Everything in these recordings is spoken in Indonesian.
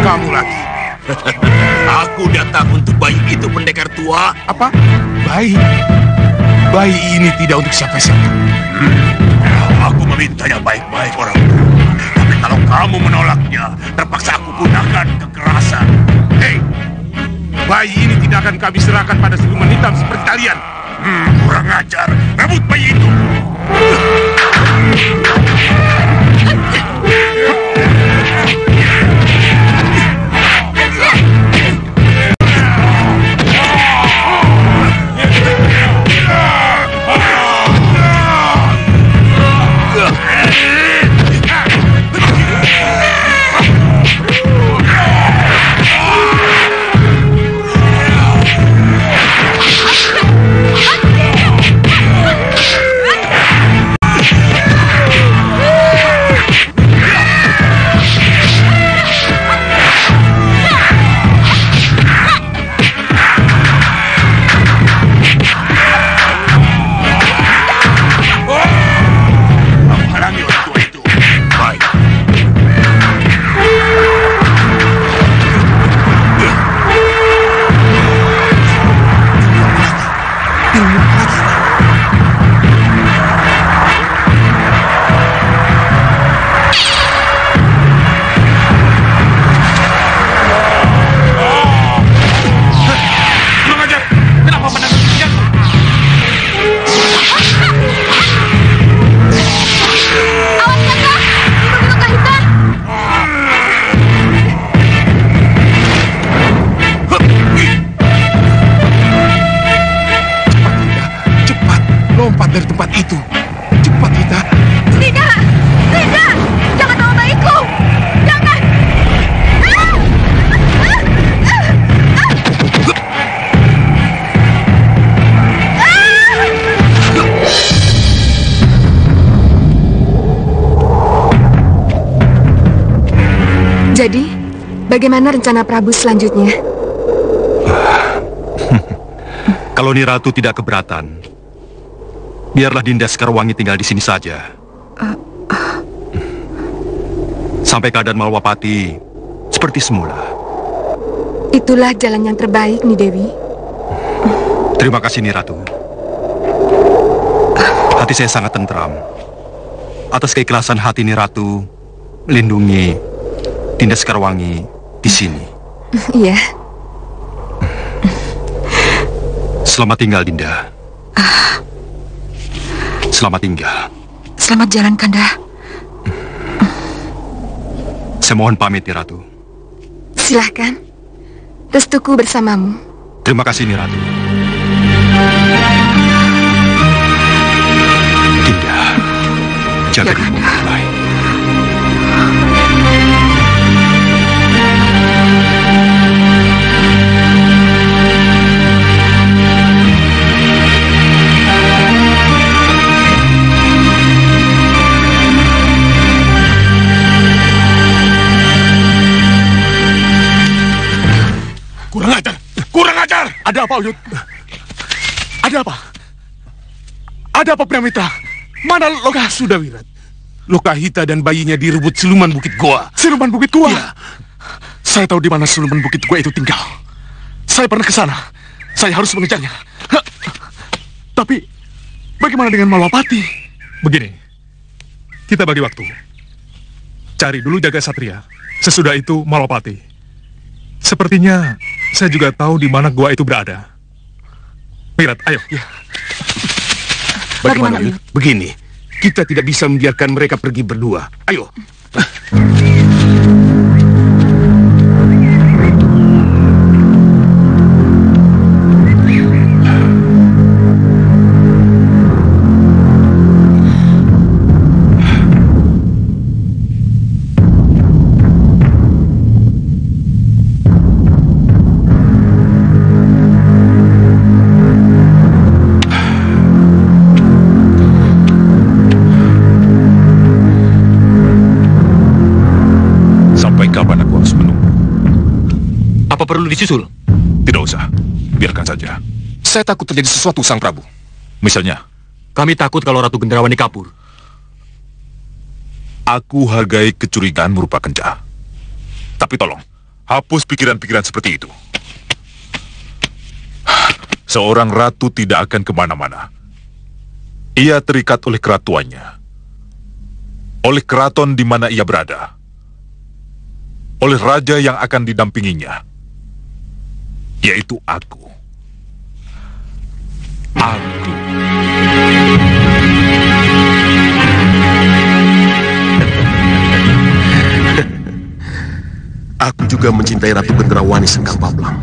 Kamu lagi. Aku datang untuk bayi itu, pendekar tua. Apa? Bayi? Bayi ini tidak untuk siapa-siapa. Aku memintanya baik-baik orang tua. Tapi kalau kamu menolaknya, terpaksa aku gunakan kekerasan. Hei, bayi ini tidak akan kami serahkan pada siluman hitam seperti kalian. Kurang ajar. Rebut bayi itu. Dari tempat itu. Cepat, Rita. Tidak! Tidak! Jangan bawa bayiku! Jangan! Jadi, bagaimana rencana Prabu selanjutnya? Kalau Niratu tidak keberatan, biarlah Dinda Sekarwangi tinggal di sini saja. Sampai keadaan Malwapati seperti semula. Itulah jalan yang terbaik, Nyi Dewi. Terima kasih, Niratu. Hati saya sangat tentram atas keikhlasan hati Niratu melindungi Dinda Sekarwangi di sini. Iya. Selamat tinggal, Dinda. Selamat tinggal. Selamat jalan, Kanda. Saya mohon pamit, Niratu. Silahkan. Restuku bersamamu. Terima kasih, Niratu. Dinda, jaga dirimu baik-baik. Kurang ajar! Kurang ajar! Ada apa, Uyut? Ada apa? Ada apa, Pramita? Mana Loka? Sudah, Wirat. Lokahita dan bayinya direbut siluman Bukit Goa. Siluman Bukit Goa? Iya. Saya tahu di mana siluman Bukit Goa itu tinggal. Saya pernah ke sana. Saya harus mengejarnya. Tapi, bagaimana dengan Malwapati? Begini, kita bagi waktu. Cari dulu Jaga Satria. Sesudah itu Malopati. Sepertinya saya juga tahu di mana gua itu berada. Mirat, ayo. Ya. Bagaimana, Uyut? Begini, kita tidak bisa membiarkan mereka pergi berdua. Ayo. Apa perlu disusul? Tidak usah, biarkan saja. Saya takut terjadi sesuatu, Sang Prabu. Misalnya? Kami takut kalau Ratu Gendrawani kabur. Aku hargai kecurigaan merupakan jahat. Tapi tolong, hapus pikiran-pikiran seperti itu. Seorang ratu tidak akan kemana-mana. Ia terikat oleh keratuannya. Oleh keraton di mana ia berada. Oleh raja yang akan didampinginya. Yaitu aku. Aku. Aku juga mencintai Ratu Gendrawani Sengkang Bablang.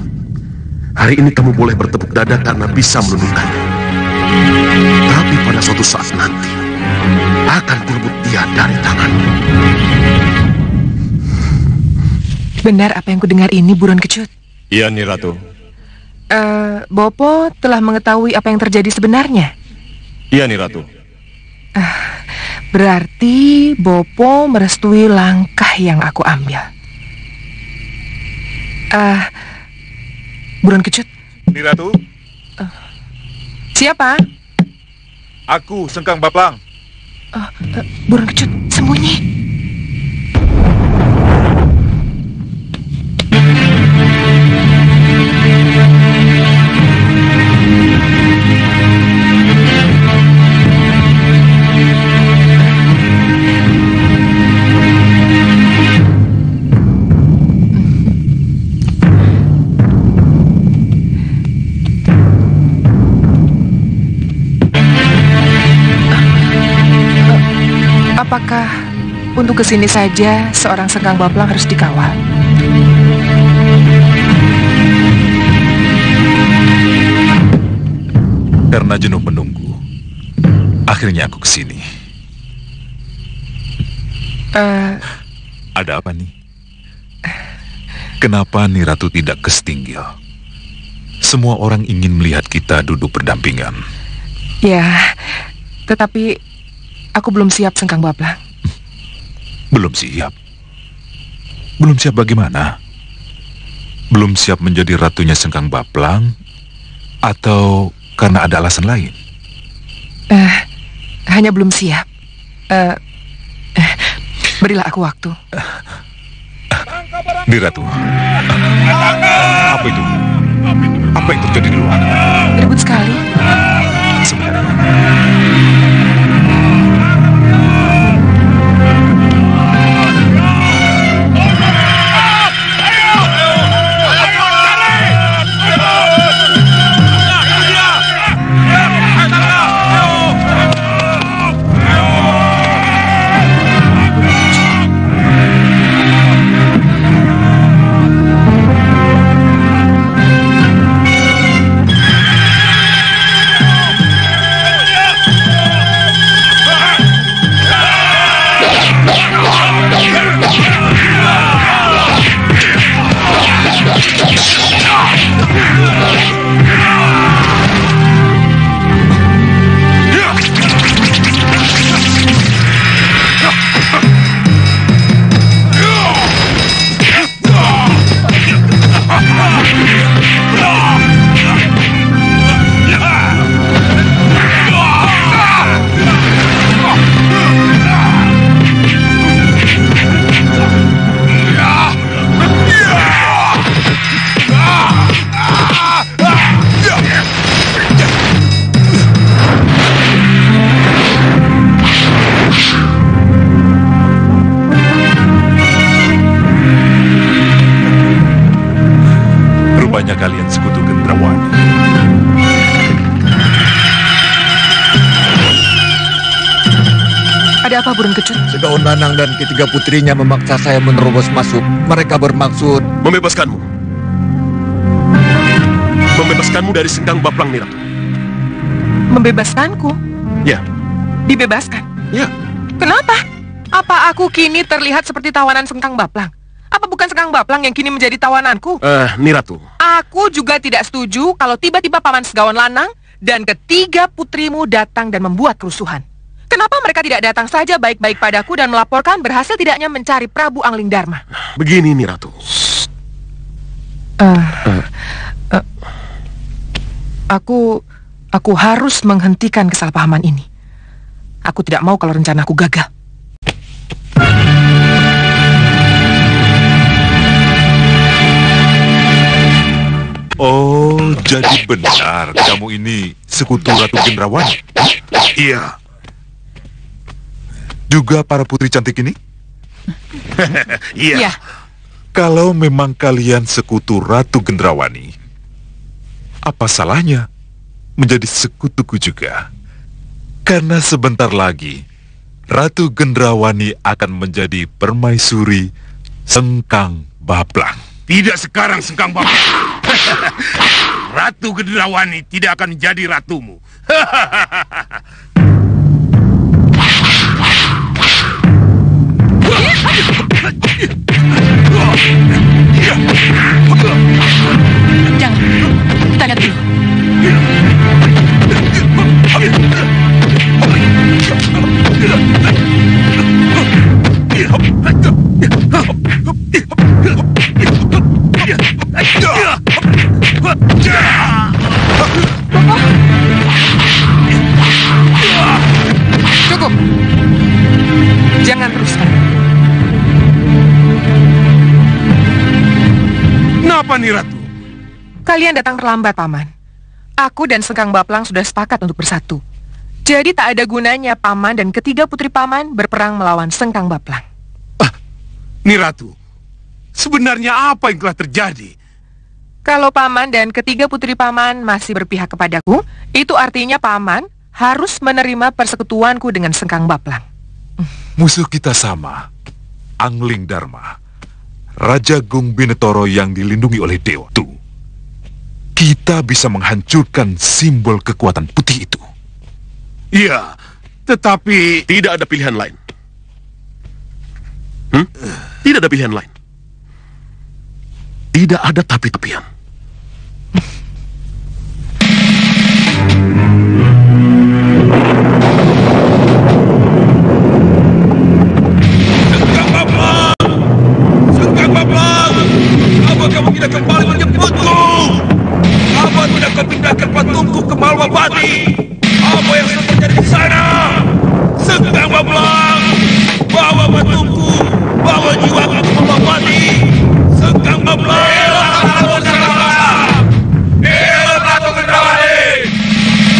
Hari ini kamu boleh bertepuk dada karena bisa meluluhkannya. Tapi pada suatu saat nanti, akan kurebut dia dari tanganmu. Benar apa yang kudengar ini, Buron Kecut? Iya, Nih Ratu. Bopo telah mengetahui apa yang terjadi sebenarnya. Iya, Nih Ratu. Berarti Bopo merestui langkah yang aku ambil. Buron Kecut. Nih Ratu. Siapa? Aku, Sengkang Bablang. Buron Kecut, sembunyi. Apakah untuk kesini saja seorang Sengkang Bablang harus dikawal? Karena jenuh menunggu, akhirnya aku kesini. Ada apa nih? Kenapa Nih Ratu tidak ke Setinggil? Semua orang ingin melihat kita duduk berdampingan. Ya, tetapi aku belum siap, Sengkang Bablang. Belum siap? Belum siap bagaimana? Belum siap menjadi ratunya Sengkang Bablang? Atau karena ada alasan lain? Hanya belum siap. Berilah aku waktu. Nih Ratu. Apa itu? Apa yang terjadi di luar? Ribut sekali. Sebenarnya. kalian sekutu Gendrawani. Ada apa, Burung Kecut? Sedaun Lanang dan ketiga putrinya memaksa saya menerobos masuk. Mereka bermaksud Membebaskanmu. Membebaskanmu dari Sengkang Baplang, Nyi Ratu. Membebaskanku? Ya, Dibebaskan? ya. Kenapa? Apa aku kini terlihat seperti tawanan Sengkang Baplang? Apa bukan Sengkang Baplang yang kini menjadi tawananku? Nyi Ratu. Aku juga tidak setuju kalau tiba-tiba Paman Segawan Lanang dan ketiga putrimu datang dan membuat kerusuhan. Kenapa mereka tidak datang saja baik-baik padaku dan melaporkan berhasil tidaknya mencari Prabu Angling Dharma? Begini, Nyi Ratu. Aku harus menghentikan kesalahpahaman ini. Aku tidak mau kalau rencanaku gagal. Oh, jadi benar kamu ini sekutu Ratu Gendrawani? Iya. Juga para putri cantik ini? Iya. Kalau memang kalian sekutu Ratu Gendrawani, apa salahnya menjadi sekutuku juga? Karena sebentar lagi Ratu Gendrawani akan menjadi permaisuri Sengkang Baplang. Tidak sekarang, Sengkang Baplang. Ratu Gendrawani tidak akan menjadi ratumu. Jangan, kita lihat dulu. Cukup. Jangan teruskan. Kenapa, Nyi Ratu? Kalian datang terlambat, Paman. Aku dan Sengkang Baplang sudah sepakat untuk bersatu. Jadi tak ada gunanya Paman dan ketiga putri Paman berperang melawan Sengkang Baplang. Nyi Ratu, sebenarnya apa yang telah terjadi? Kalau Paman dan ketiga putri Paman masih berpihak kepadaku, itu artinya Paman harus menerima persekutuanku dengan Sengkang Baplang. Musuh kita sama, Angling Dharma, Raja Gung Binetoro yang dilindungi oleh dewa. Tuh, kita bisa menghancurkan simbol kekuatan putih itu. Iya, tetapi Tidak ada pilihan lain. Tidak ada pilihan lain. Tidak ada tapi-tapian. Sengkang Baplang! Sengkang Baplang! Apa kamu tidak kembali menjemputku? Apa tidak kau pindahkan patungku ke Malwapati? Apa yang sedang terjadi di sana? Sengkang Baplang! Bawa patungku! Bawa jiwaku ke Malwapati! Sengkang Baplang! Hidup Ratu Gendrawani!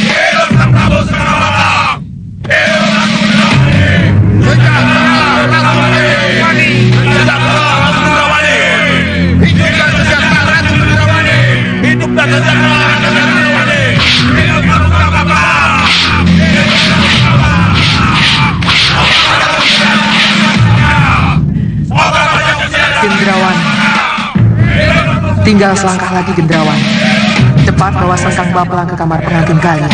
Hidup Sang Prabu Sengkang Baplang! Hidup Ratu Gendrawani! Sengkang Baplang! Hidup dan sejahtera Ratu Gendrawani! Hidup Ratu Gendrawani! Gendrawan, tinggal selangkah lagi Gendrawan. Cepat bawa Sengkang Baplang ke kamar pengantin kalian.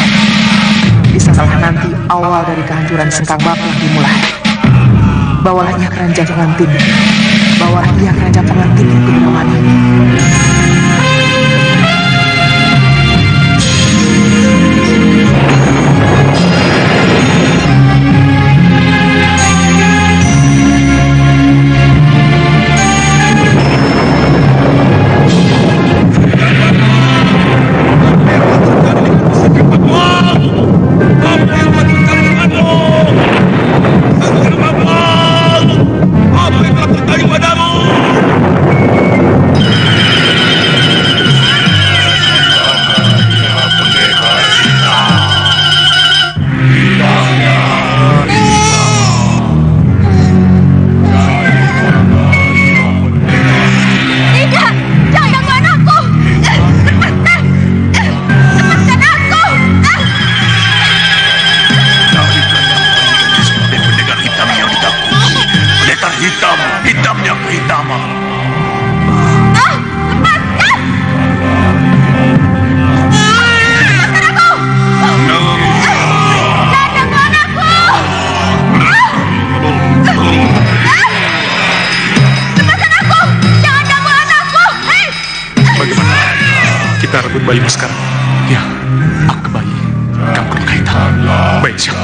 Bisa salah nanti awal dari kehancuran Sengkang Baplang dimulai. Bawalah ia ke ranjang pengantin. Bawalah ia ke ranjang pengantin Gendrawan ini. Apa yang telah terjadi padamu? ikut bayimu sekarang? Ya, aku ke bayi. Kamu ke Kaita. Baik, siap.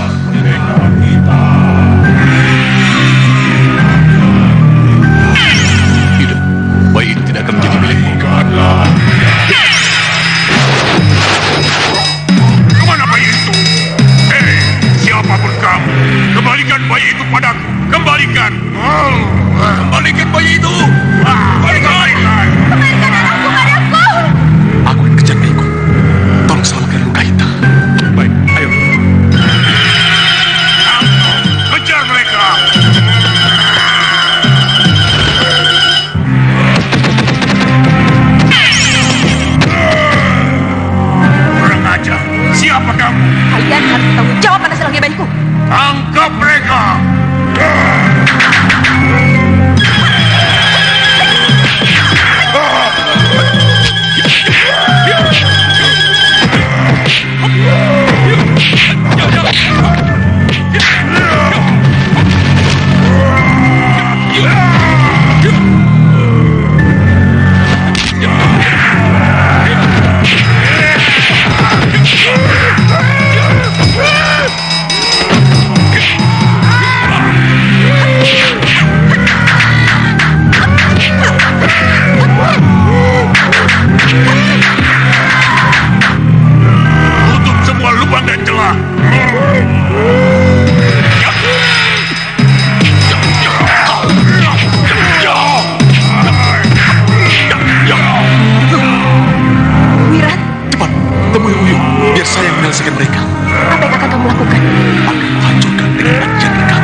Tidak, bayi itu tidak akan menjadi milikmu. Kemana bayi itu? Hei, siapapun kamu, kembalikan bayi itu padaku. Kembalikan. Kembalikan bayi itu. Kembalikan. Kembalikan anakku padaku. Aku akan kejar bayiku. Tolong selamatkan Kaita. Baik, ayo. Kejar mereka. Kurang ajar. Siapa kamu? Kalian harus bertanggung jawab atas hilangnya bayiku. Tangkap mereka. Tutup semua lubang dan celah. Wirat, Cepat, temui Uyu. Biar saya yang menyelesaikan mereka. apa yang akan kamu lakukan? Akan menghancurkan dengan ajian mereka.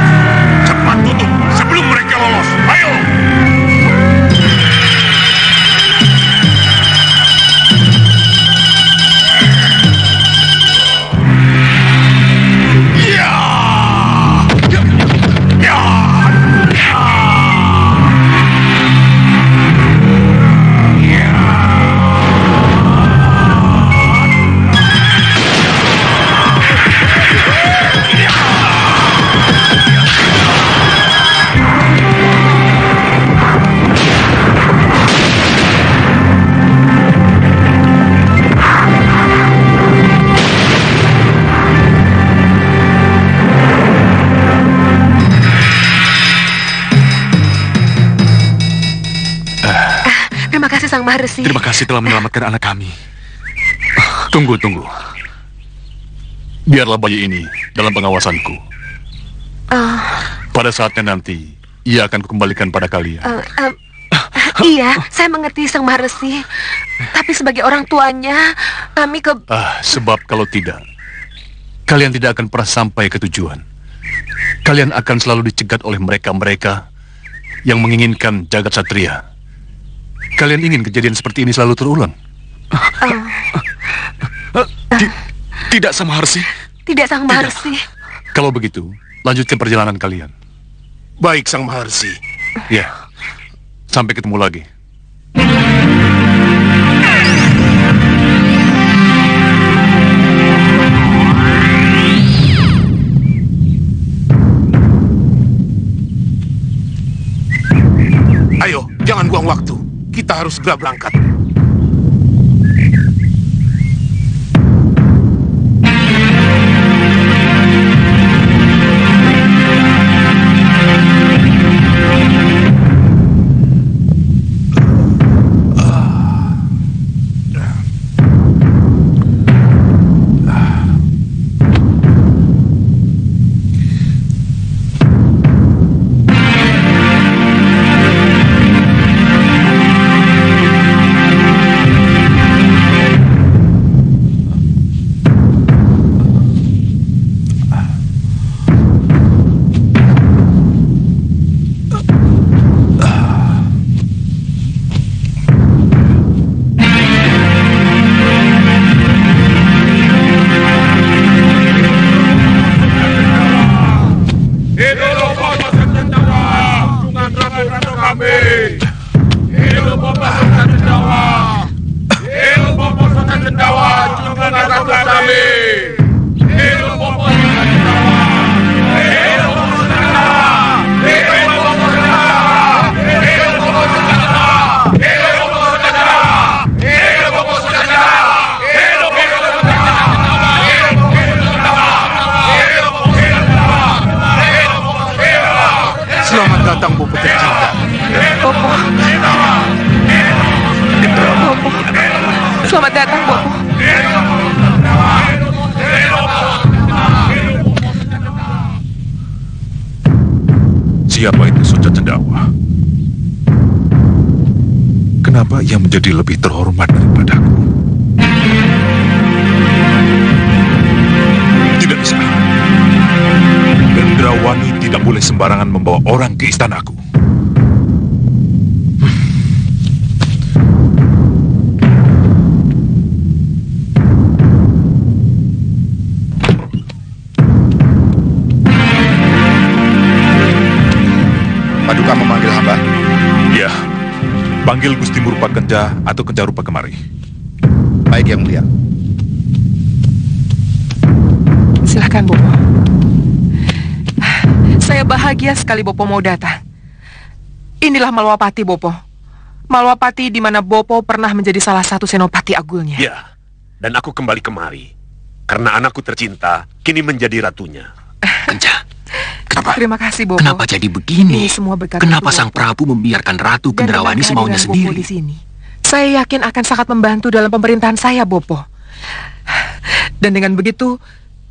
Cepat tutup sebelum mereka lolos. Ayo. Terima kasih Sang Maharesi. Terima kasih telah menyelamatkan anak kami. Tunggu. Biarlah bayi ini dalam pengawasanku. Pada saatnya nanti, ia akan kukembalikan pada kalian. Iya, saya mengerti Sang Maharesi. Tapi sebagai orang tuanya, kami Sebab kalau tidak, kalian tidak akan pernah sampai ke tujuan. Kalian akan selalu dicegat oleh mereka-mereka yang menginginkan jagat satria. Kalian ingin kejadian seperti ini selalu terulang? Tidak, Sang Maharesi. Tidak, Sang Maharesi. Kalau begitu, lanjutkan perjalanan kalian. Baik, Sang Maharsi. Ya, sampai ketemu lagi. Ayo, jangan buang waktu. Kita harus segera berangkat. Selamat datang, Bopo. Siapa itu Soca Cendawa? Kenapa ia menjadi lebih terhormat daripadaku? Tidak bisa. Gendrawani tidak boleh sembarangan membawa orang ke istanaku. Paduka memanggil hamba? Ya, panggil Gusti Murupa Kenja atau Kenja Rupa kemari. Baik, Yang Mulia. Silahkan, Bopo. Saya bahagia sekali Bopo mau datang. Inilah Malwapati, Bopo. Malwapati di mana Bopo pernah menjadi salah satu senopati agulnya. Ya, dan aku kembali kemari karena anakku tercinta kini menjadi ratunya. Kenja, kenapa? Terima kasih, Bopo. Kenapa jadi begini? Ini semua berkat Kenapa Bopo. Sang Prabu membiarkan Ratu Gendrawani semaunya Bopo sendiri? di sini, saya yakin akan sangat membantu dalam pemerintahan saya, Bopo. Dan dengan begitu,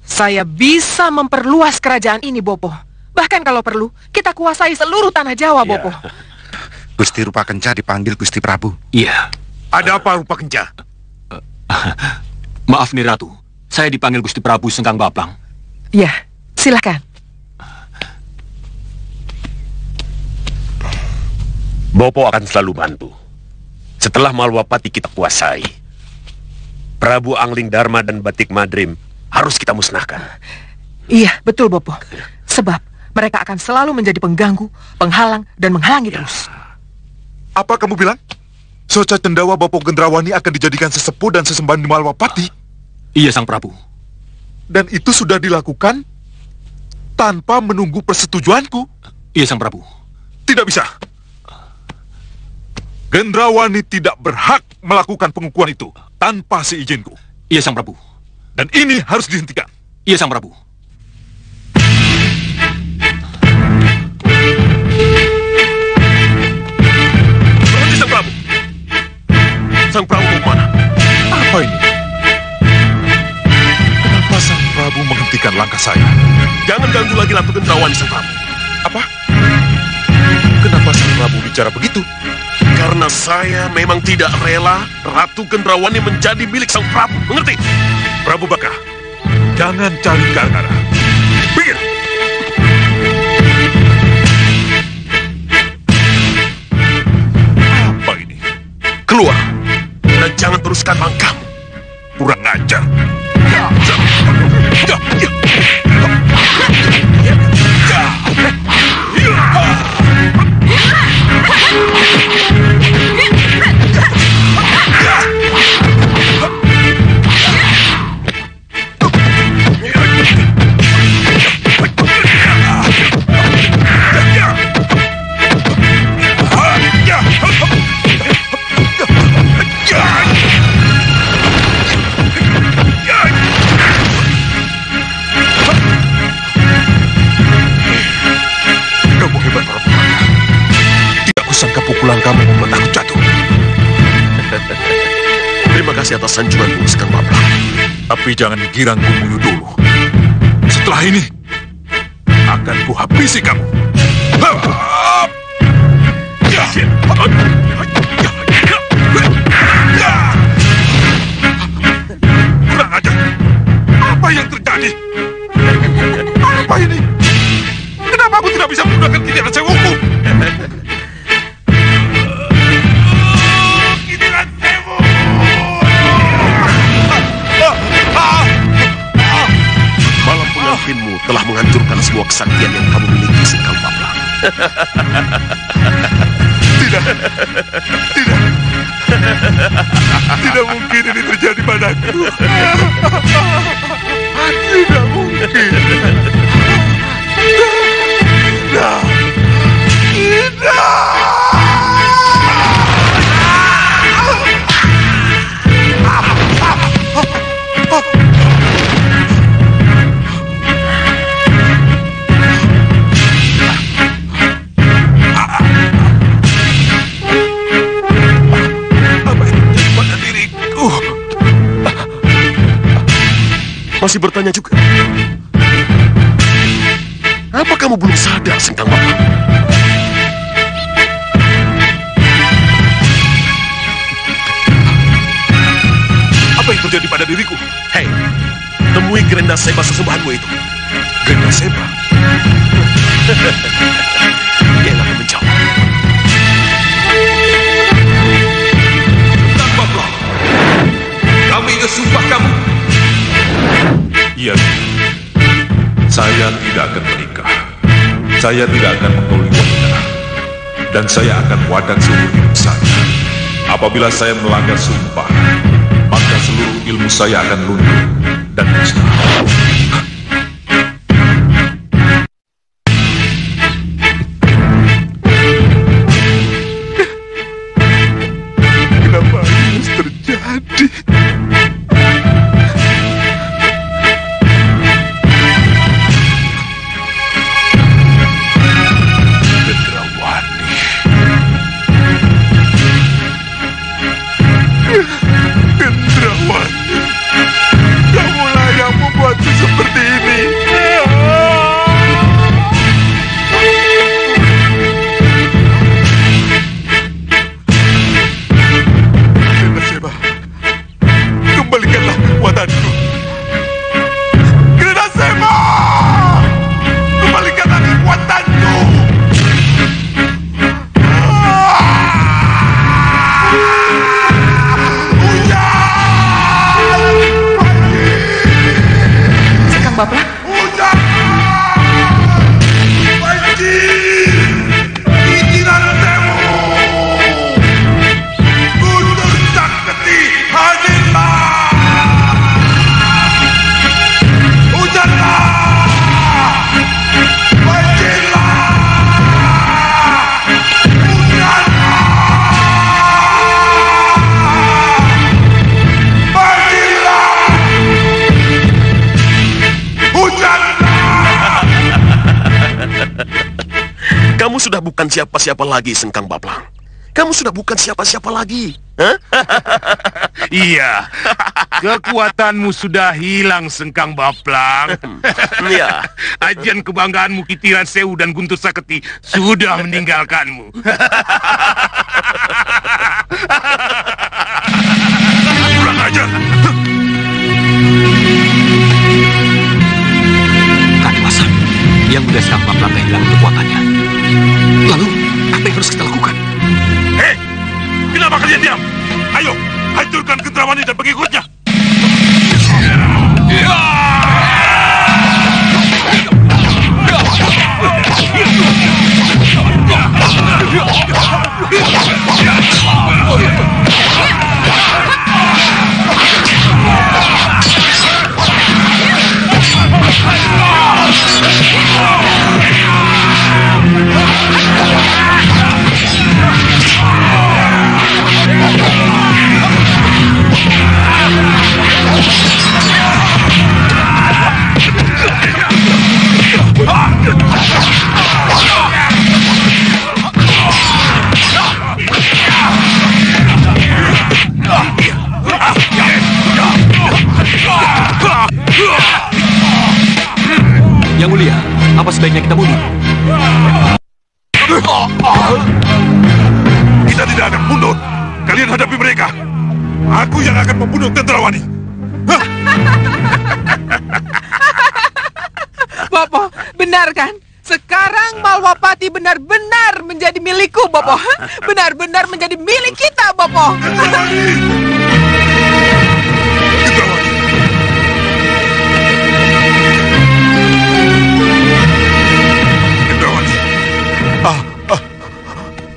saya bisa memperluas kerajaan ini, Bopo. Bahkan kalau perlu, kita kuasai seluruh tanah Jawa, Bopo. Gusti Rupa Kenca dipanggil Gusti Prabu. Iya. Ada apa, Rupa Kenca? Maaf nih, Ratu. Saya dipanggil Gusti Prabu Sengkang Bablang. Iya, silakan. Bopo akan selalu bantu. Setelah Malwapati kita kuasai, Prabu Angling Dharma dan Batik Madrim harus kita musnahkan. Iya, betul, Bopo. Sebab mereka akan selalu menjadi pengganggu, penghalang, dan menghalangi terus. Apa kamu bilang? Soca Cendawa Bopo Gendrawani akan dijadikan sesepuh dan sesembahan di Malwapati? Iya, Sang Prabu. Dan itu sudah dilakukan tanpa menunggu persetujuanku? Iya, Sang Prabu. Tidak bisa. Gendrawani tidak berhak melakukan pengukuhan itu tanpa seizinku. Iya, Sang Prabu. Dan ini harus dihentikan. Iya, Sang Prabu. Berhenti, Sang Prabu. Sang Prabu mau kemana? Apa ini? Kenapa Sang Prabu menghentikan langkah saya? Jangan ganggu lagi Ratu Gendrawani, Sang Prabu. Apa? Kenapa Sang Prabu bicara begitu? Karena saya memang tidak rela Ratu Gendrawani menjadi milik Sang Prabu. Mengerti? Prabu Baka, jangan cari gara-gara. Pikir. Apa ini? Keluar. Dan jangan teruskan langkahmu. Kurang ajar. Pukulan kamu membuat aku jatuh. Terima kasih atas sanjunganmu, Sekar Bablang. Tapi jangan girang Gumuyu dulu. Setelah ini, akan kuhabisi kamu. Kurang ajar. Apa yang terjadi? Apa ini? Kenapa aku tidak bisa menggunakan kijaran sewuku? Malam telah menghancurkan semua kesaktian yang kamu miliki, Sekar Bablang. Tidak. Tidak mungkin ini terjadi padaku. Tidak mungkin. Tidak. Apa yang terjadi pada diriku? Masih bertanya juga? Apa kamu belum sadar, Sengkang Baplang? Apa yang terjadi pada diriku? Hei, temui Grenda Seba sesembahanmu itu. Grenda Seba? Dia yang akan menjawab. Sengkang Baplang, kamu ingat sumpah kamu? Iya, saya tidak akan menikah. Saya tidak akan menggauli wanita. Dan saya akan wadak seluruh hidup saya. Apabila saya melanggar sumpah, maka seluruh ilmu saya akan luntur dan musnah. Kenapa ini harus terjadi? Gendrawani, kamulah yang membuatku seperti ini. Grenda Seba, kembalikanlah kekuatanku. Grenda Seba, kembalikanlah kekuatanku. Baplang? Kamu sudah bukan siapa-siapa lagi, Sengkang Baplang. Kamu sudah bukan siapa-siapa lagi. Hah? Iya, kekuatanmu sudah hilang, Sengkang Baplang. Iya. Ajian kebanggaanmu Kitiran Sewu dan Guntur Saketi sudah meninggalkanmu. Kurang ajar. Kadiwasan, yang muda Sengkang Baplang kehilangan kekuatannya. Lalu, apa yang harus kita lakukan? Hei, kenapa kalian diam? Ayo, hancurkan Gendrawani dan pengikutnya. Yang mulia, apa sebaiknya kita mundur? Kita tidak akan mundur. Kalian hadapi mereka. Aku yang akan membunuh Gendrawani. Bopo, benar kan? Sekarang Malwapati benar-benar menjadi milikku, Bopo. Benar-benar menjadi milik kita, Bopo.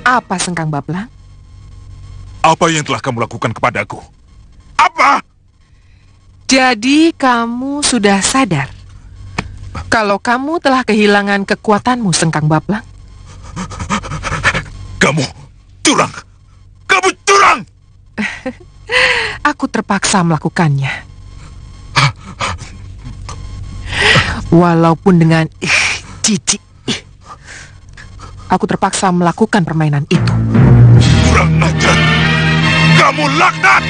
Apa, Sengkang Baplang? Apa yang telah kamu lakukan kepadaku? Apa? Jadi kamu sudah sadar kalau kamu telah kehilangan kekuatanmu, Sengkang Baplang? Kamu curang! Kamu curang! Aku terpaksa melakukannya. Walaupun dengan cici. Aku terpaksa melakukan permainan itu. Kurang ajar! Kamu laknat!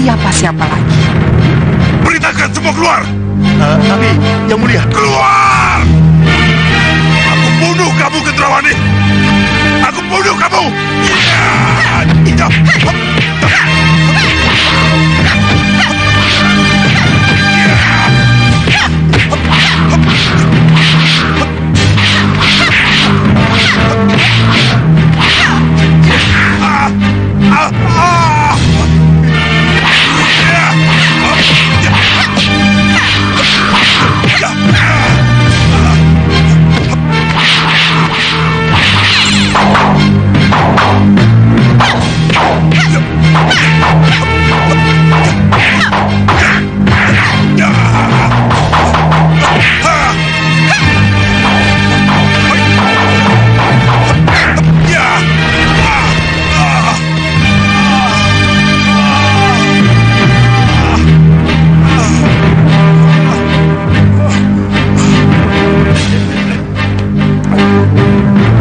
siapa-siapa lagi. Perintahkan semua keluar! Tapi, Yang Mulia. Keluar! Aku bunuh kamu, Gendrawani! Aku bunuh kamu!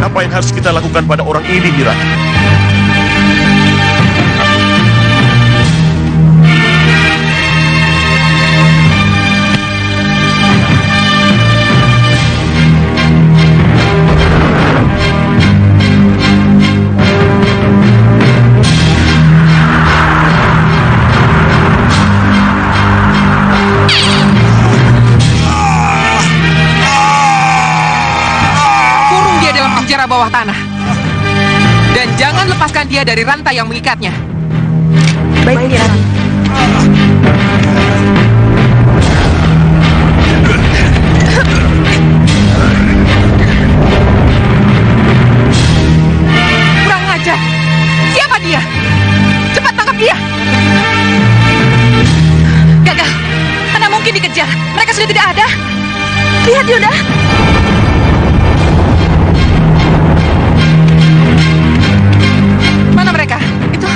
Apa yang harus kita lakukan pada orang ini, Ratu? Bawah tanah. Dan jangan lepaskan dia dari rantai yang mengikatnya. Baik, Nyai Ratu. Kurang ajar. Siapa dia? Cepat tangkap dia. Gagal. Mana mungkin dikejar? Mereka sudah tidak ada. Lihat, Yunda. Mana mereka? Itu.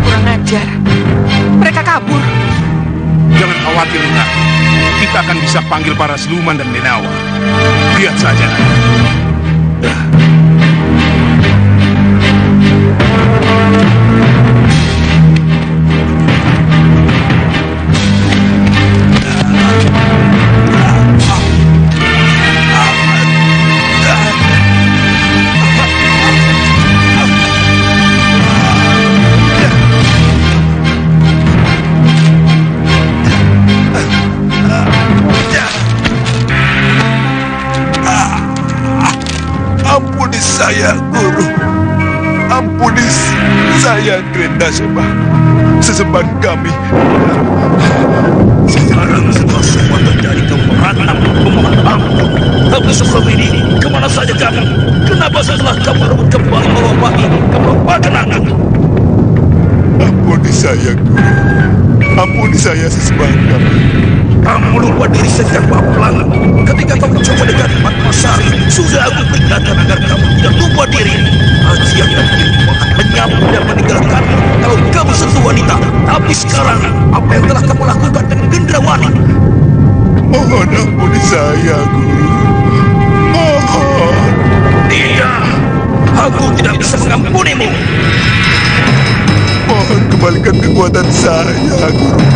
Kurang ajar. Mereka kabur. Jangan khawatir, Luna. Kita akan bisa panggil para siluman dan Denawa. Lihat saja. Ampuni saya, Guru. Ampuni saya, Grendasema. Sesembahan kami. Sekarang setelah semua terjadi, kamu merantau memohon ampun. Tapi sebelum ini, kemana saja kamu? Kenapa setelah kamu merebut kembali Malwapati, kamu lupakan aku? Ampuni saya, Guru. Ampuni saya, sesembahan kami. Kamu lupa diri sejak Baplang. Ketika kamu coba dekat Matmasari, sudah aku peringatkan agar kamu tidak lupa diri. Ajian dan dirimu akan menyambut dan meninggalkanmu kalau kamu sentuh wanita. Tapi sekarang, apa yang telah kamu lakukan dengan Gendrawani? Mohon ampuni saya, Guru. Mohon. Tidak, aku tidak bisa mengampunimu. Mohon kembalikan kekuatan saya, Guru.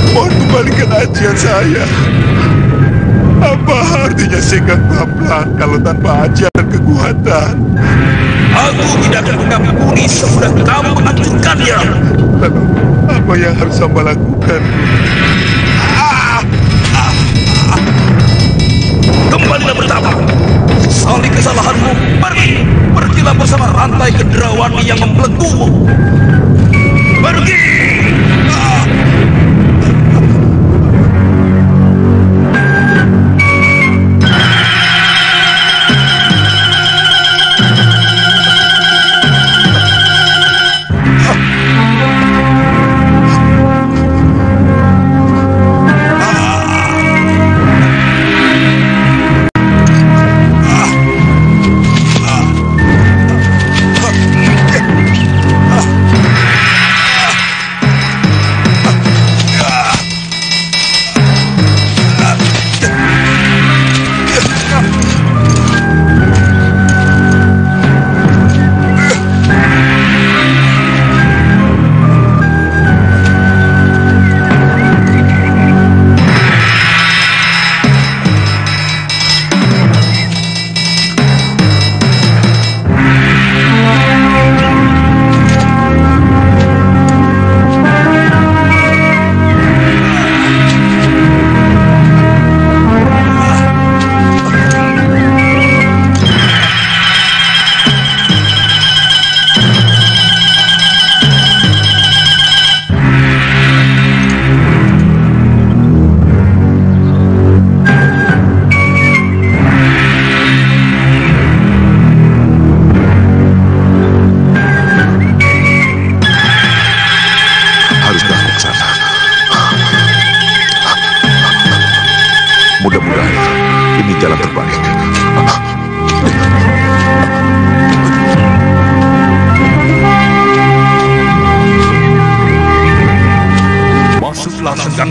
Mohon kembalikan ajian saya. Apa artinya Senggang Baplang kalau tanpa ajian dan kekuatan? Aku tidak akan mengampuni sesudah kamu menghancurkannya. Lalu, apa yang harus hamba lakukan? Kembalilah bertapa. Sesali kesalahanmu, pergi. Pergilah bersama rantai Gendrawani yang membelenggumu. Pergi!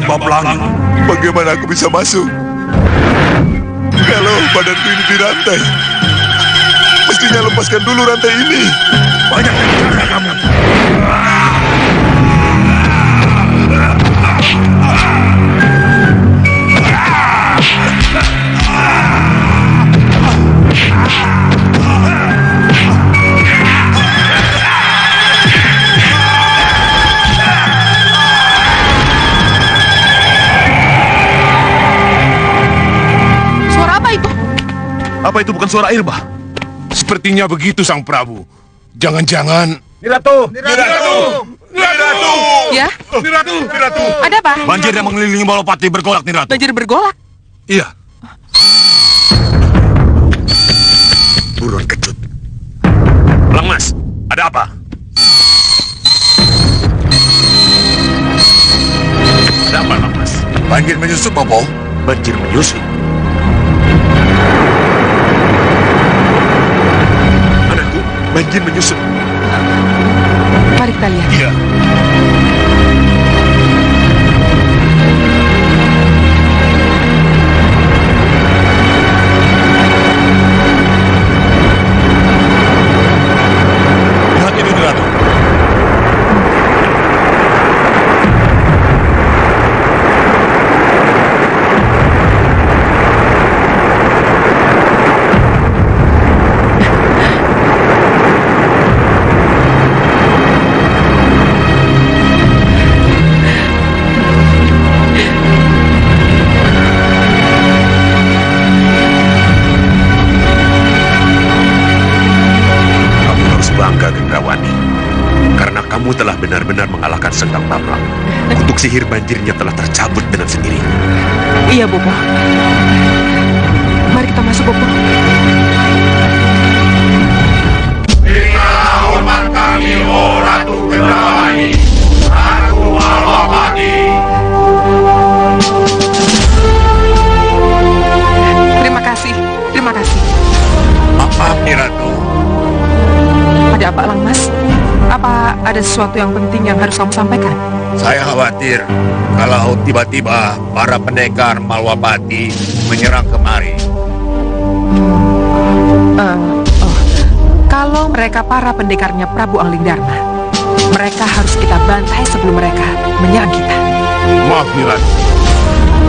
Baplang. Bagaimana aku bisa masuk? Kalau badanku ini dirantai, mestinya lepaskan dulu rantai ini. Banyak bicara kamu. Apa itu bukan suara Irbah? Sepertinya begitu, Sang Prabu. Jangan-jangan... Niratu! Ya? Niratu! Ada apa? Banjir yang mengelilingi Balopati bergolak, Niratu. Banjir bergolak? Iya. Buruan kecut. Lang Mas, ada apa? Ada apa, Lang Mas? Banjir menyusup, Bopo. Banjir menyusup? Banjir menyusup. Mari kita lihat. Iya. Lihat ini, Ratu. Kamu telah benar-benar mengalahkan Sengkang Baplang. Untuk sihir banjirnya telah tercabut dengan sendirinya. Iya, Bopo. Mari kita masuk, Bopo. Berikanlah hormat kami, oh Ratu Kendrawani, Ratu Balopati. Terima kasih. Terima kasih. Maaf, Nih Ratu. Ada apa, Lang Mas? Apa ada sesuatu yang penting yang harus kamu sampaikan? Saya khawatir kalau tiba-tiba para pendekar Malwapati menyerang kemari. Kalau mereka para pendekarnya Prabu Anglingdarma, mereka harus kita bantai sebelum mereka menyerang kita. Maaf, Niratu.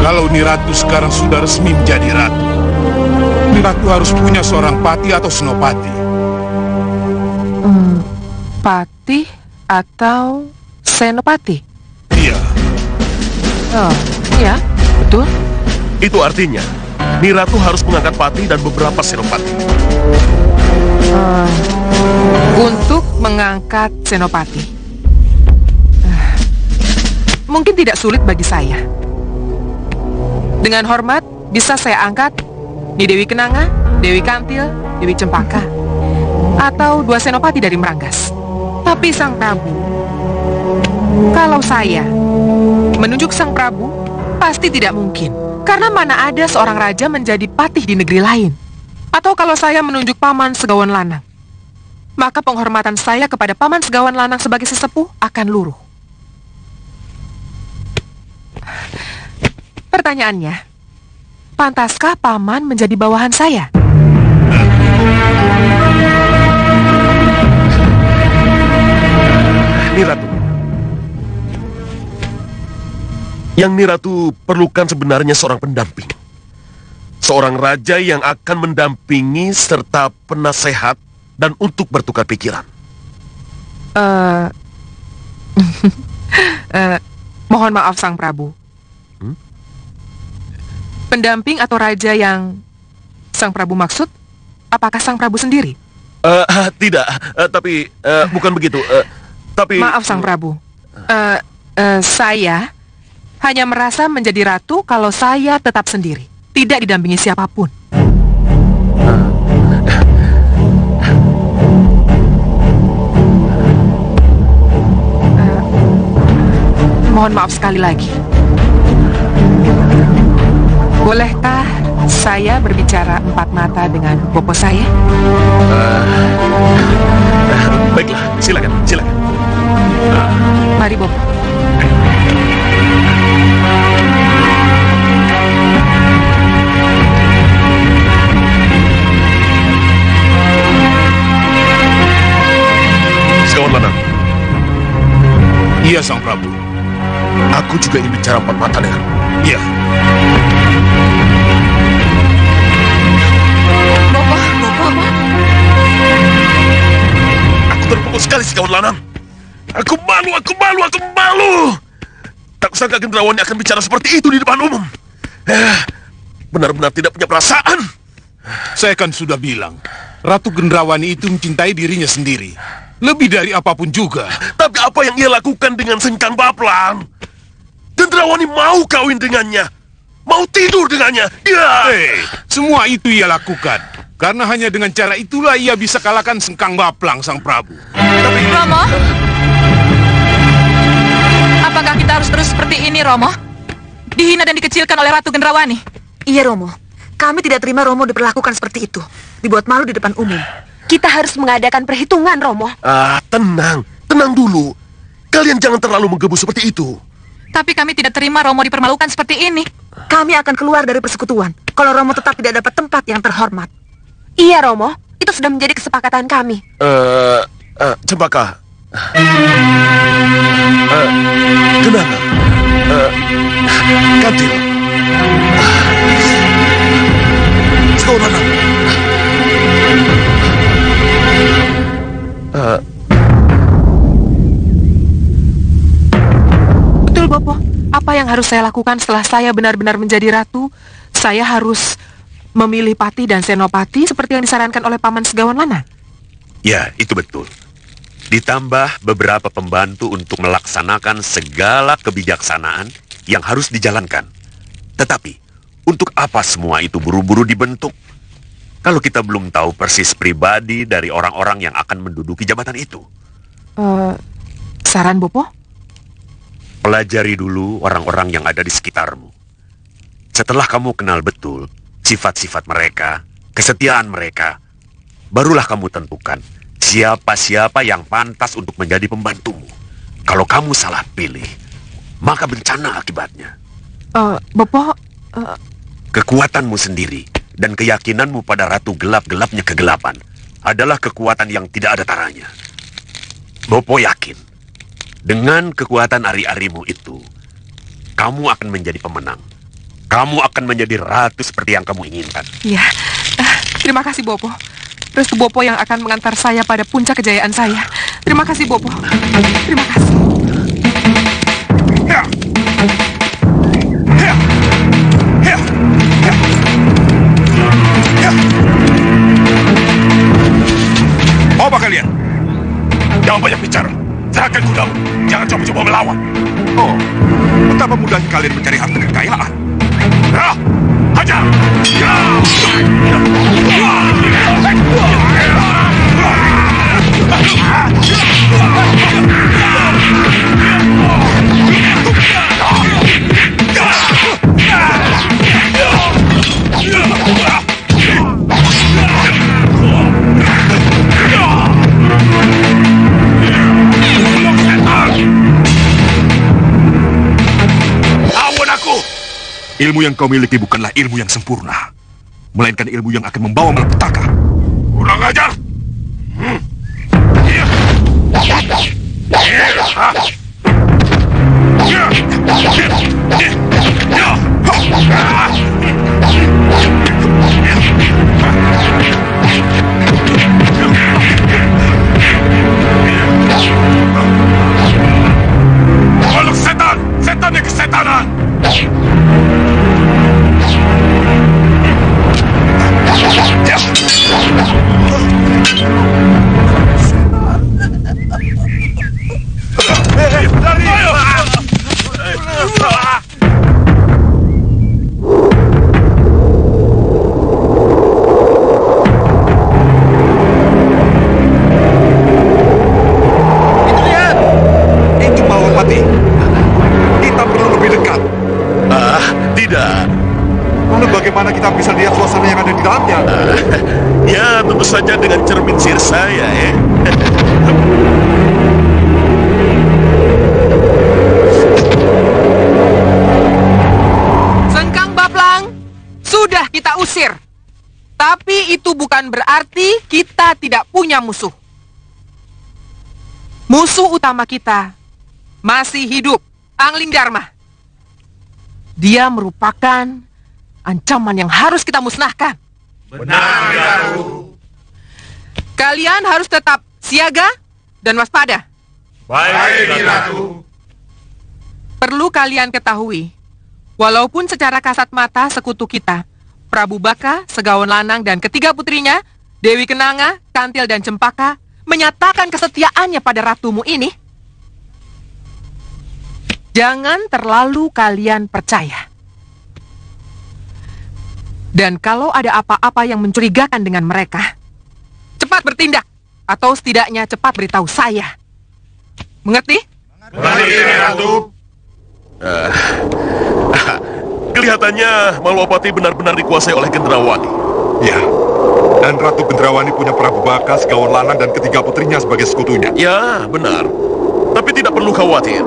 Kalau Niratu sekarang sudah resmi menjadi ratu, Niratu harus punya seorang pati atau senopati. Pati atau senopati? Iya. Oh, iya, betul. Itu artinya, Niratu harus mengangkat pati dan beberapa senopati. Untuk mengangkat senopati. Mungkin tidak sulit bagi saya. Dengan hormat, bisa saya angkat Nyi Dewi Kenanga, Dewi Kantil, Dewi Cempaka, atau 2 senopati dari Meranggas. Tapi Sang Prabu, kalau saya menunjuk Sang Prabu, pasti tidak mungkin. Karena mana ada seorang raja menjadi patih di negeri lain. Atau kalau saya menunjuk Paman Segawan Lanang, maka penghormatan saya kepada Paman Segawan Lanang sebagai sesepuh akan luruh. Pertanyaannya, pantaskah Paman menjadi bawahan saya? Niratu. Yang Niratu perlukan sebenarnya seorang pendamping. Seorang raja yang akan mendampingi serta penasehat dan untuk bertukar pikiran. Mohon maaf Sang Prabu. Pendamping atau raja yang Sang Prabu maksud, apakah Sang Prabu sendiri? Tidak, tapi bukan begitu. Tapi... Maaf Sang Prabu. Saya hanya merasa menjadi ratu kalau saya tetap sendiri, tidak didampingi siapapun. Mohon maaf sekali lagi. Bolehkah saya berbicara 4 mata dengan Bopo saya? Baiklah, silakan, silakan. Mari, Bopo. Iya, Sang Prabu. Aku juga ingin bicara empat mata denganmu. Iya. Aku terpukul sekali, sekawan lanang. Aku malu. Tak sangka Gendrawani akan bicara seperti itu di depan umum. Benar-benar tidak punya perasaan. Saya kan sudah bilang, Ratu Gendrawani itu mencintai dirinya sendiri. Lebih dari apapun juga. Tapi apa yang ia lakukan dengan Sengkang Baplang? Gendrawani mau kawin dengannya. Mau tidur dengannya. Semua itu ia lakukan. Karena hanya dengan cara itulah ia bisa kalahkan Sengkang Baplang, Sang Prabu. Tapi... Romo? Apakah kita harus terus seperti ini, Romo? Dihina dan dikecilkan oleh Ratu Gendrawani? Iya, Romo. Kami tidak terima Romo diperlakukan seperti itu. Dibuat malu di depan umum. Kita harus mengadakan perhitungan, Romo. Tenang dulu. Kalian jangan terlalu menggebu seperti itu. Tapi kami tidak terima Romo dipermalukan seperti ini. Kami akan keluar dari persekutuan kalau Romo tetap tidak dapat tempat yang terhormat. Iya, Romo. Itu sudah menjadi kesepakatan kami. Cempaka. Kenapa? Kantil. Sekolah. Betul, Bopo. Apa yang harus saya lakukan setelah saya benar-benar menjadi ratu? Saya harus memilih pati dan senopati seperti yang disarankan oleh Paman Segawan Lanang. Ya, itu betul. Ditambah beberapa pembantu untuk melaksanakan segala kebijaksanaan yang harus dijalankan. Tetapi, untuk apa semua itu buru-buru dibentuk? Kalau kita belum tahu persis pribadi dari orang-orang yang akan menduduki jabatan itu. Saran Bopo? Pelajari dulu orang-orang yang ada di sekitarmu. Setelah kamu kenal betul sifat-sifat mereka, kesetiaan mereka, barulah kamu tentukan siapa-siapa yang pantas untuk menjadi pembantumu. Kalau kamu salah pilih, maka bencana akibatnya. Bopo... Kekuatanmu sendiri dan keyakinanmu pada Ratu Gelap-gelapnya kegelapan adalah kekuatan yang tidak ada taranya. Bopo yakin, dengan kekuatan ari-arimu itu, kamu akan menjadi pemenang. Kamu akan menjadi ratu seperti yang kamu inginkan. Iya, terima kasih Bopo. Restu Bopo yang akan mengantar saya pada puncak kejayaan saya. Terima kasih Bopo. Terima kasih. Mau apa kalian? Jangan banyak bicara. Serahkan kudamu. Jangan coba-coba melawan. Oh, betapa mudahnya kalian mencari harta kekayaan. Hajar! Ilmu yang kau miliki bukanlah ilmu yang sempurna, melainkan ilmu yang akan membawa malapetaka. Kurang ajar! Makhluk setan! Setan yang kesetanan! Itu Malwapati. Kita perlu lebih dekat. Tidak. Lalu bagaimana kita bisa lihat suasana yang ada di dalamnya? Ya, tentu saja dengan cermin sihir saya, ya. Sengkang Baplang, sudah kita usir. Tapi itu bukan berarti kita tidak punya musuh. Musuh utama kita masih hidup, Angling Dharma. Dia merupakan ancaman yang harus kita musnahkan. Benar, Ratu. Kalian harus tetap siaga dan waspada. Baik, Ratu. Perlu kalian ketahui, walaupun secara kasat mata sekutu kita, Prabu Baka, Segawan Lanang, dan ketiga putrinya, Dewi Kenanga, Kantil, dan Cempaka, menyatakan kesetiaannya pada ratumu ini, jangan terlalu kalian percaya. Dan kalau ada apa-apa yang mencurigakan dengan mereka, cepat bertindak, atau setidaknya cepat beritahu saya. Mengerti? Mengerti, Ratu. Kelihatannya Malwapati benar-benar dikuasai oleh Gendrawani. Ya, dan Ratu Gendrawani punya Prabu Baka, Segawan Lanang, dan ketiga putrinya sebagai sekutunya. Ya, benar. Tapi tidak perlu khawatir.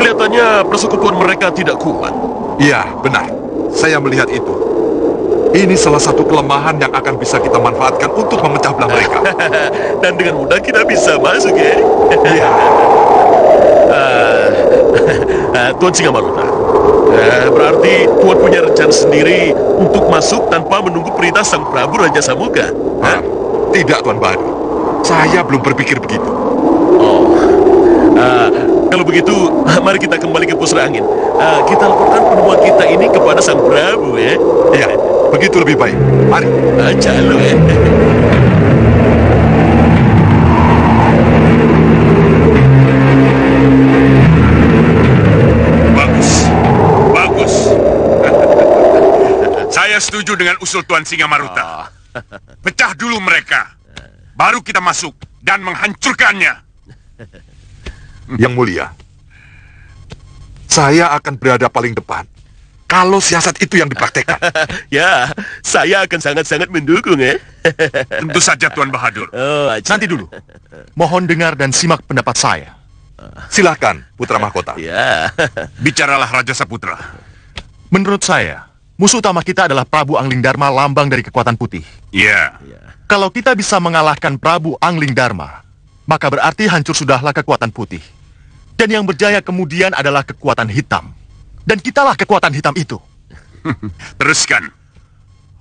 Kelihatannya persekutuan mereka tidak kuat. Iya, benar. Saya melihat itu. Ini salah satu kelemahan yang akan bisa kita manfaatkan untuk memecah belah mereka. Dan dengan mudah kita bisa masuk, ya? Iya. Tuan Singamaruta, berarti Tuan punya rencana sendiri untuk masuk tanpa menunggu perintah Sang Prabu Raja Samuka? Tidak, Tuan Bahadur. Saya belum berpikir begitu. Kalau begitu, mari kita kembali ke pusra angin. Kita laporkan penemuan kita ini kepada Sang Prabu, ya? Iya, begitu lebih baik. Mari. Calo, ya? Bagus. Saya setuju dengan usul Tuan Singamaruta. Pecah dulu mereka. Baru kita masuk dan menghancurkannya. Yang mulia, saya akan berada paling depan kalau siasat itu yang dipraktekkan. Ya, saya akan sangat-sangat mendukung, ya. Tentu saja, Tuan Bahadur. Nanti dulu. Mohon dengar dan simak pendapat saya. Silakan, Putra Mahkota. Ya. Bicaralah Raja Saputra. Menurut saya, musuh utama kita adalah Prabu Angling Dharma, lambang dari kekuatan putih. Iya. Kalau kita bisa mengalahkan Prabu Angling Dharma, maka berarti hancur sudahlah kekuatan putih. Dan yang berjaya kemudian adalah kekuatan hitam. Dan kitalah kekuatan hitam itu. Teruskan.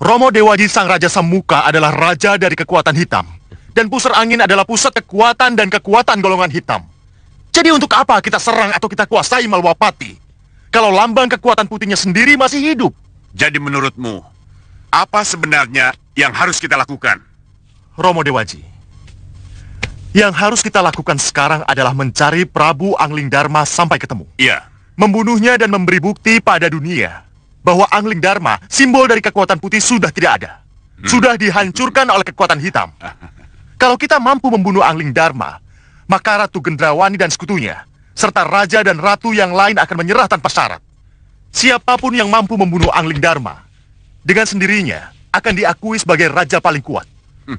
Romo Dewaji Sang Raja Samuka adalah raja dari kekuatan hitam. Dan pusar angin adalah pusat kekuatan dan kekuatan golongan hitam. Jadi untuk apa kita serang atau kita kuasai Malwapati kalau lambang kekuatan putihnya sendiri masih hidup? Jadi menurutmu, apa sebenarnya yang harus kita lakukan? Romo Dewaji, yang harus kita lakukan sekarang adalah mencari Prabu Angling Dharma sampai ketemu. Iya. Membunuhnya dan memberi bukti pada dunia bahwa Angling Dharma, simbol dari kekuatan putih, sudah tidak ada. Sudah dihancurkan oleh kekuatan hitam. Kalau kita mampu membunuh Angling Dharma, maka Ratu Gendrawani dan sekutunya, serta raja dan ratu yang lain akan menyerah tanpa syarat. Siapapun yang mampu membunuh Angling Dharma, dengan sendirinya akan diakui sebagai raja paling kuat.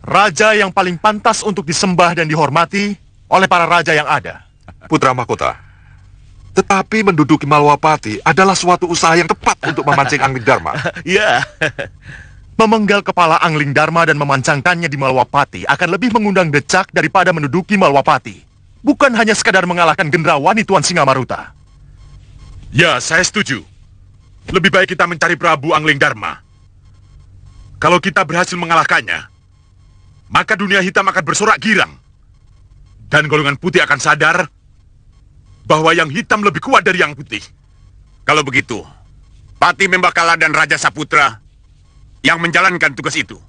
Raja yang paling pantas untuk disembah dan dihormati oleh para raja yang ada. Putra Mahkota, tetapi menduduki Malwapati adalah suatu usaha yang tepat untuk memancing Angling Dharma. Iya. Memenggal kepala Angling Dharma dan memancangkannya di Malwapati akan lebih mengundang decak daripada menduduki Malwapati. Bukan hanya sekadar mengalahkan Gendrawani, Tuan Singamaruta. Ya, saya setuju. Lebih baik kita mencari Prabu Angling Dharma. Kalau kita berhasil mengalahkannya, maka dunia hitam akan bersorak girang. Dan golongan putih akan sadar bahwa yang hitam lebih kuat dari yang putih. Kalau begitu, Pati Membakala dan Raja Saputra yang menjalankan tugas itu.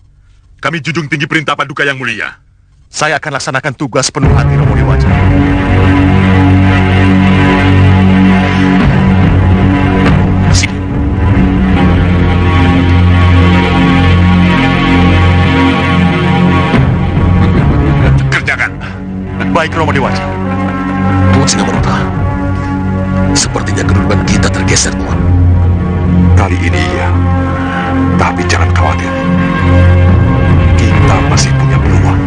Kami junjung tinggi perintah Paduka Yang Mulia. Saya akan laksanakan tugas penuh hati, Romo Dewaji. Kerjakan. Baik, Romo Dewaji. Tuan Singamaruta, sepertinya kedudukan kita tergeser, Tuan. Kali ini iya. Tapi jangan khawatir. Kita masih punya peluang.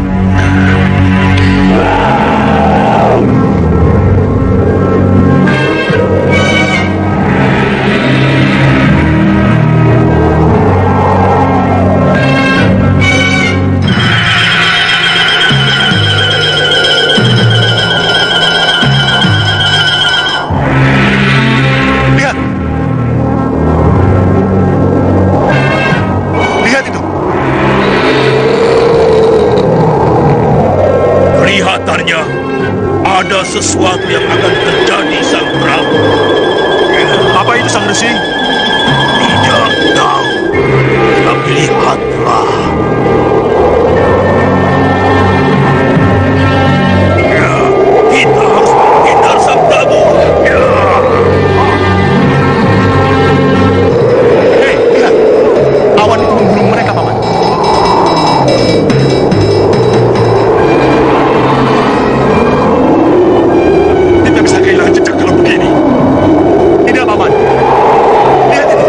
sesuatu yang akan terjadi, Sang Prabu. Apa itu, Sang Resi? Tidak tahu, tapi lihatlah. Ya, kita harus menghindar, Sang Prabu. Ya. Hei, lihat. Awan itu menggulung mereka, Paman. Kita bisa kehilangan jejak kalau begini. Tidak, Paman. Lihat itu.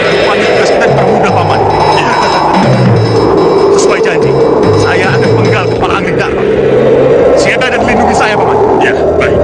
Rupanya tugas kita dipermudah, Paman. Sesuai janji, saya akan penggal kepala Angling Dharma. Siaga dan lindungi saya, Paman. Ya, baik.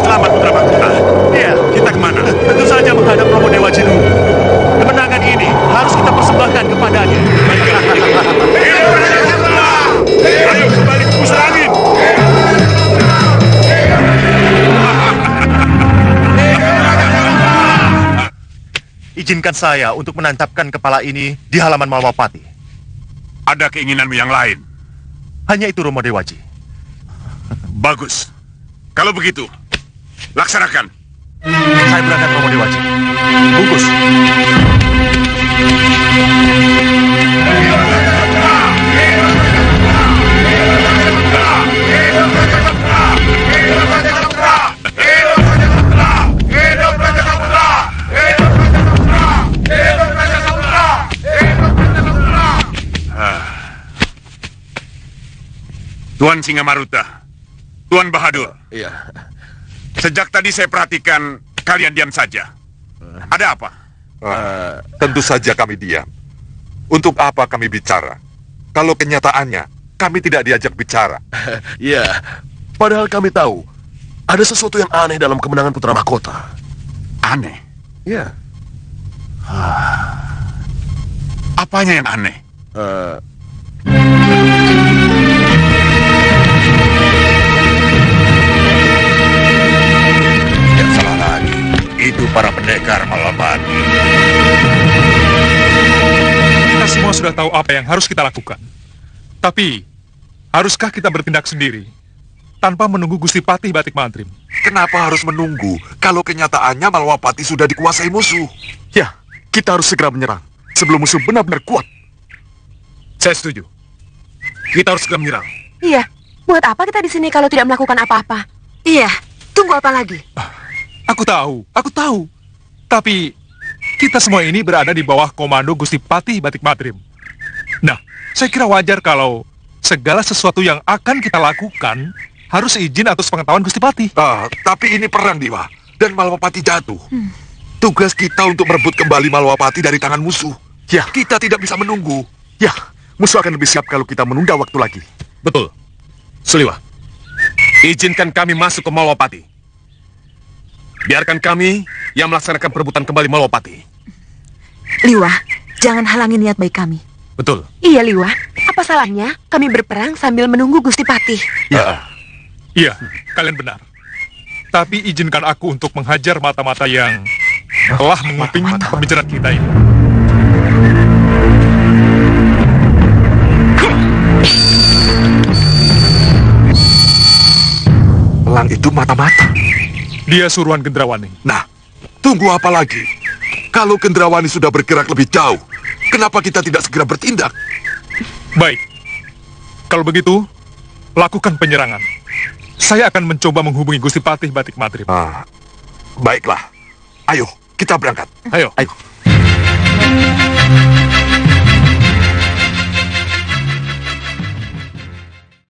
Selamat, Putra Mahkota. Iya, kita kemana? Tentu saja menghadap Romo Dewa Jiru. Kemenangan ini harus kita persembahkan kepadanya. Ayo kembali ke pusat angin. Izinkan saya untuk menancapkan kepala ini di halaman Malwapati. Ada keinginanmu yang lain? Hanya itu, Romo Dewaji. Bagus. Kalau begitu, laksanakan. Saya berangkat, Romo Dewaji. Bungkus. Tuan Singamaruta, Tuan Bahadur. Iya. Sejak tadi saya perhatikan kalian diam saja. Ada apa? Tentu saja kami diam. Untuk apa kami bicara? Kalau kenyataannya, kami tidak diajak bicara. Iya, padahal kami tahu ada sesuatu yang aneh dalam kemenangan Putra Mahkota. Aneh? Iya. Apanya yang aneh? Yang salah lagi, itu para pendekar Malwapati. Kita semua sudah tahu apa yang harus kita lakukan. Tapi, haruskah kita bertindak sendiri tanpa menunggu Gusti Patih Batik Mantrim? Kenapa harus menunggu kalau kenyataannya Malwapati sudah dikuasai musuh? Ya, kita harus segera menyerang sebelum musuh benar-benar kuat. Saya setuju. Kita harus segera menyerang. Iya, buat apa kita di sini kalau tidak melakukan apa-apa? Iya, tunggu apa lagi? Aku tahu. Tapi, kita semua ini berada di bawah komando Gusti Patih Batik Mantrim. Nah, saya kira wajar kalau segala sesuatu yang akan kita lakukan harus izin atas pengetahuan Gusti Patih. Tapi ini perang, Dewa. Dan Malwapati jatuh. Tugas kita untuk merebut kembali Malwapati dari tangan musuh. Ya, kita tidak bisa menunggu. Ya, musuh akan lebih siap kalau kita menunda waktu lagi. Betul. Suliwa, izinkan kami masuk ke Malwapati. Biarkan kami yang melaksanakan perebutan kembali Malwapati. Liwa, jangan halangi niat baik kami. Betul. Iya, Liwa. Apa salahnya kami berperang sambil menunggu Gusti Patih? Iya, kalian benar. Tapi izinkan aku untuk menghajar mata-mata yang telah menguping pembicaraan kita ini. Elang itu mata-mata. Dia suruhan Gendrawani. Nah, tunggu apa lagi? Kalau Gendrawani sudah bergerak lebih jauh, kenapa kita tidak segera bertindak? Baik. Kalau begitu, lakukan penyerangan. Saya akan mencoba menghubungi Gusti Patih Batik Mantrim. Baiklah. Ayo, kita berangkat. Ayo. Ayo.